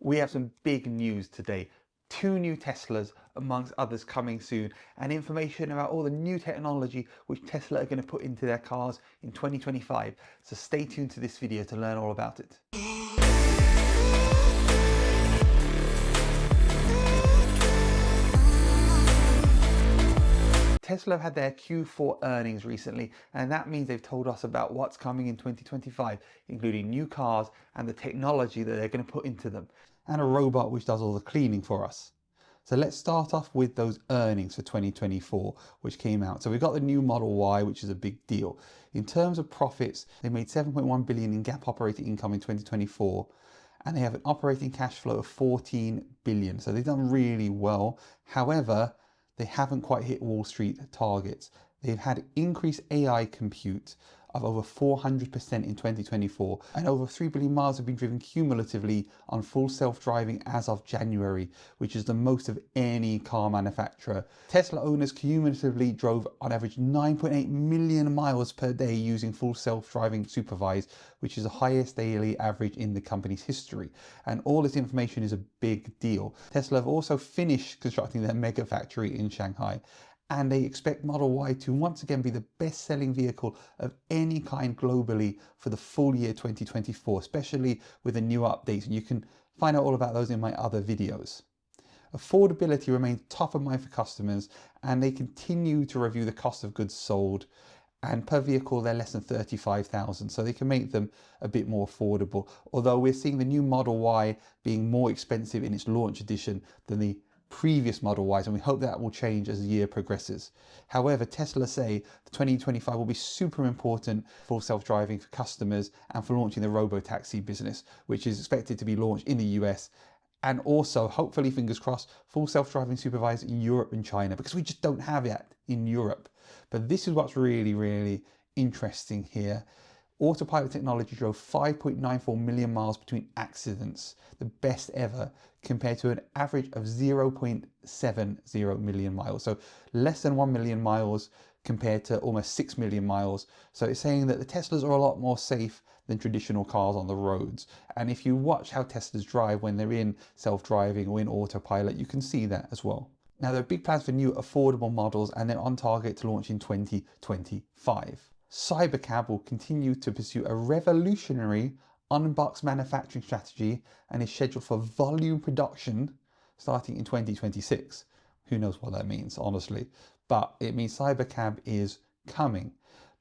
We have some big news today. Two new Teslas, amongst others, coming soon, and information about all the new technology which Tesla are going to put into their cars in 2025. So stay tuned to this video to learn all about it. Tesla have had their Q4 earnings recently, and that means they've told us about what's coming in 2025, including new cars and the technology that they're going to put into them, and a robot which does all the cleaning for us. So let's start off with those earnings for 2024, which came out. So we've got the new Model Y, which is a big deal. In terms of profits, they made 7.1 billion in GAAP operating income in 2024, and they have an operating cash flow of 14 billion. So they've done really well. However, they haven't quite hit Wall Street targets. They've had increased AI compute of over 400% in 2024, and over 3 billion miles have been driven cumulatively on full self-driving as of January, which is the most of any car manufacturer. Tesla owners cumulatively drove on average 9.8 million miles per day using full self-driving supervised, which is the highest daily average in the company's history. And all this information is a big deal. Tesla have also finished constructing their mega factory in Shanghai, and they expect Model Y to once again be the best-selling vehicle of any kind globally for the full year 2024, especially with the new updates. And you can find out all about those in my other videos. Affordability remains top of mind for customers, and they continue to review the cost of goods sold. And per vehicle, they're less than 35,000, so they can make them a bit more affordable. Although we're seeing the new Model Y being more expensive in its launch edition than the previous Model Ys, and we hope that will change as the year progresses. However, Tesla say 2025 will be super important for self-driving for customers and for launching the robo-taxi business, which is expected to be launched in the US, and also, hopefully, fingers crossed, full self-driving supervised in Europe and China, because we just don't have it in Europe. But this is what's really, really interesting here. Autopilot technology drove 5.94 million miles between accidents, the best ever, compared to an average of 0.70 million miles. So less than 1 million miles compared to almost 6 million miles. So it's saying that the Teslas are a lot more safe than traditional cars on the roads. And if you watch how Teslas drive when they're in self-driving or in autopilot, you can see that as well. Now, there are big plans for new affordable models, and they're on target to launch in 2025. Cybercab will continue to pursue a revolutionary unbox manufacturing strategy and is scheduled for volume production starting in 2026. Who knows what that means, honestly, but it means Cybercab is coming.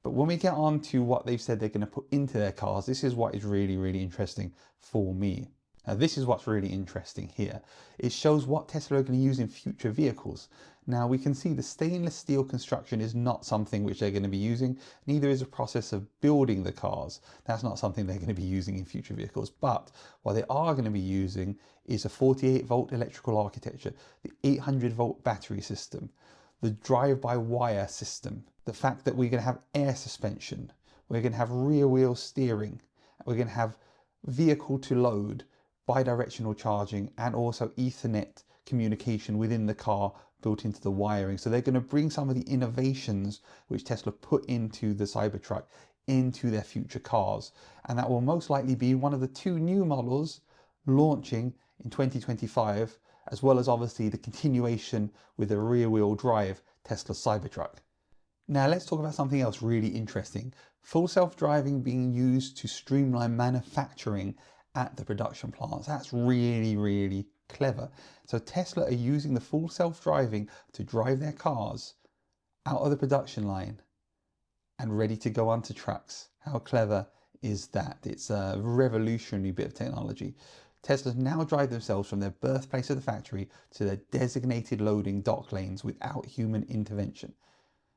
But when we get on to what they've said they're going to put into their cars, this is what is really, really interesting for me. Now, this is what's really interesting here. It shows what Tesla are going to use in future vehicles. Now, we can see the stainless steel construction is not something which they're going to be using. Neither is the process of building the cars. That's not something they're going to be using in future vehicles. But what they are going to be using is a 48-volt electrical architecture, the 800-volt battery system, the drive-by-wire system, the fact that we're going to have air suspension, we're going to have rear-wheel steering, we're going to have vehicle-to-load, bi-directional charging, and also Ethernet communication within the car built into the wiring. So they're going to bring some of the innovations which Tesla put into the Cybertruck into their future cars, and that will most likely be one of the two new models launching in 2025, as well as obviously the continuation with the rear-wheel drive Tesla Cybertruck. Now let's talk about something else really interesting. Full self-driving being used to streamline manufacturing at the production plants. That's really, really clever. So Tesla are using the full self-driving to drive their cars out of the production line and ready to go onto trucks. How clever is that? It's a revolutionary bit of technology. Teslas now drive themselves from their birthplace of the factory to their designated loading dock lanes without human intervention.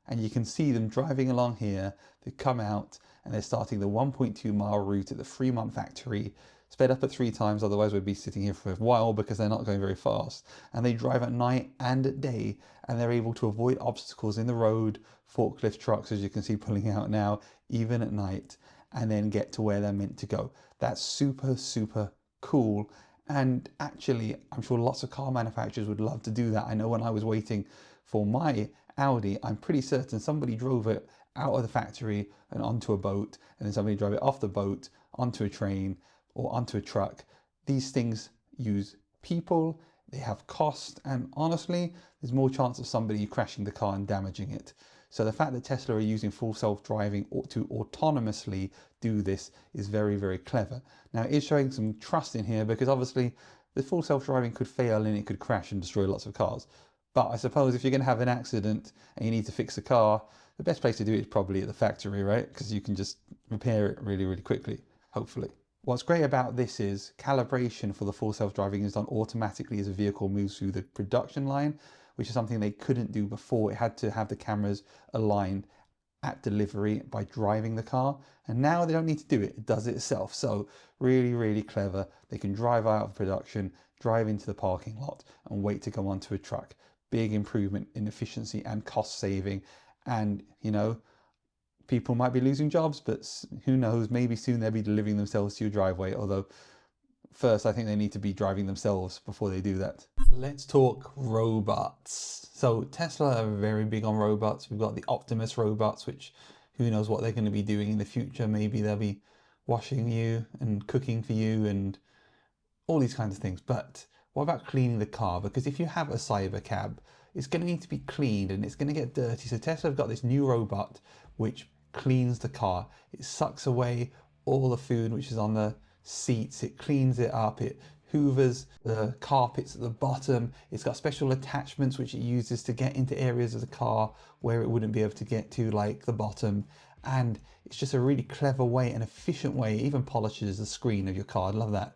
And you can see them driving along here. They come out and they're starting the 1.2 mile route at the Fremont factory, sped up at 3 times, otherwise we'd be sitting here for a while because they're not going very fast. And they drive at night and at day, and they're able to avoid obstacles in the road, forklift trucks, as you can see pulling out now, even at night, and then get to where they're meant to go. That's super, super cool. And actually, I'm sure lots of car manufacturers would love to do that. I know when I was waiting for my Audi, I'm pretty certain somebody drove it out of the factory and onto a boat, and then somebody drove it off the boat onto a train or onto a truck. These things use people, they have cost, and honestly, there's more chance of somebody crashing the car and damaging it. So the fact that Tesla are using full self-driving to autonomously do this is very, very clever. Now it is showing some trust in here because obviously the full self-driving could fail and it could crash and destroy lots of cars. But I suppose if you're going to have an accident and you need to fix a car, the best place to do it is probably at the factory, right? Because you can just repair it really, really quickly, hopefully. What's great about this is calibration for the full self-driving is done automatically as a vehicle moves through the production line, which is something they couldn't do before. It had to have the cameras aligned at delivery by driving the car. And now they don't need to do it. It does it itself. So really, really clever. They can drive out of production, drive into the parking lot and wait to go onto a truck. Big improvement in efficiency and cost saving. And, you know, people might be losing jobs, but who knows, maybe soon they'll be delivering themselves to your driveway. Although first, I think they need to be driving themselves before they do that. Let's talk robots. So Tesla are very big on robots. We've got the Optimus robots, which who knows what they're going to be doing in the future. Maybe they'll be washing you and cooking for you and all these kinds of things. But what about cleaning the car? Because if you have a cyber cab, it's going to need to be cleaned and it's going to get dirty. So Tesla have got this new robot which cleans the car. It sucks away all the food which is on the seats, it cleans it up, it hoovers the carpets at the bottom. It's got special attachments which it uses to get into areas of the car where it wouldn't be able to get to, like the bottom. And it's just a really clever way, an efficient way. It even polishes the screen of your car. I love that.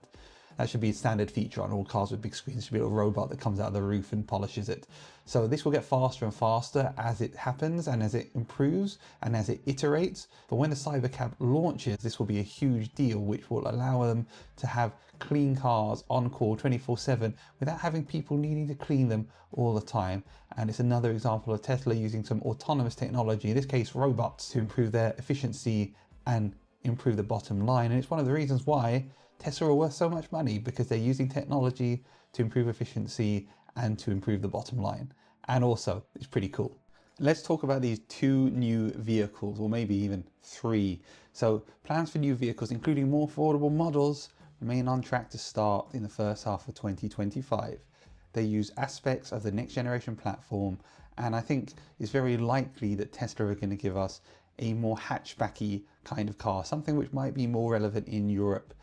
That should be a standard feature on all cars with big screens. There should be a little robot that comes out of the roof and polishes it. So this will get faster and faster as it happens and as it improves and as it iterates. But when the Cybercab launches, this will be a huge deal, which will allow them to have clean cars on call 24/7 without having people needing to clean them all the time. And it's another example of Tesla using some autonomous technology, in this case robots, to improve their efficiency and improve the bottom line. And it's one of the reasons why Tesla are worth so much money, because they're using technology to improve efficiency and to improve the bottom line. And also, it's pretty cool. Let's talk about these two new vehicles, or maybe even three. So plans for new vehicles, including more affordable models, remain on track to start in the first half of 2025. They use aspects of the next generation platform, and I think it's very likely that Tesla are going to give us a more hatchbacky kind of car, something which might be more relevant in Europe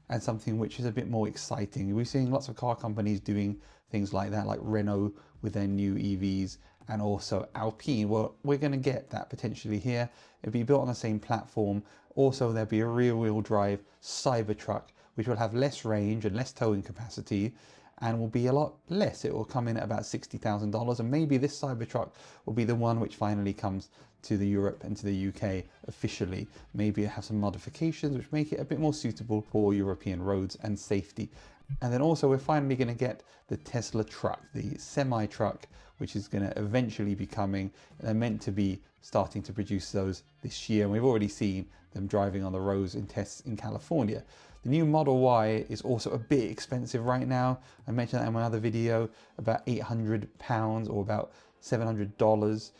and something which is a bit more exciting. We're seeing lots of car companies doing things like that, like Renault with their new EVs, and also Alpine. Well, we're going to get that potentially here. It'll be built on the same platform. Also, there'll be a rear-wheel drive Cybertruck, which will have less range and less towing capacity, and will be a lot less. It will come in at about $60,000, and maybe this Cybertruck will be the one which finally comes to the Europe and to the UK officially. Maybe it have some modifications which make it a bit more suitable for European roads and safety. And then also we're finally going to get the Tesla truck, the semi-truck, which is going to eventually be coming. They're meant to be starting to produce those this year, and we've already seen them driving on the roads in tests in California. The new Model Y is also a bit expensive right now. I mentioned that in my other video, about £800 or about $700.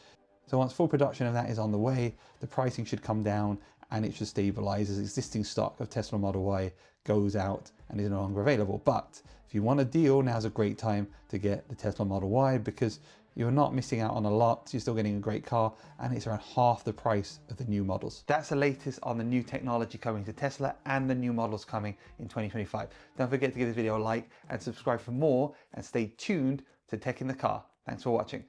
So once full production of that is on the way, the pricing should come down and it should stabilize as existing stock of Tesla Model Y goes out and is no longer available. But if you want a deal, now's a great time to get the Tesla Model Y, because you're not missing out on a lot. You're still getting a great car, and it's around half the price of the new models. That's the latest on the new technology coming to Tesla and the new models coming in 2025. Don't forget to give this video a like and subscribe for more, and stay tuned to Tech in the Car. Thanks for watching.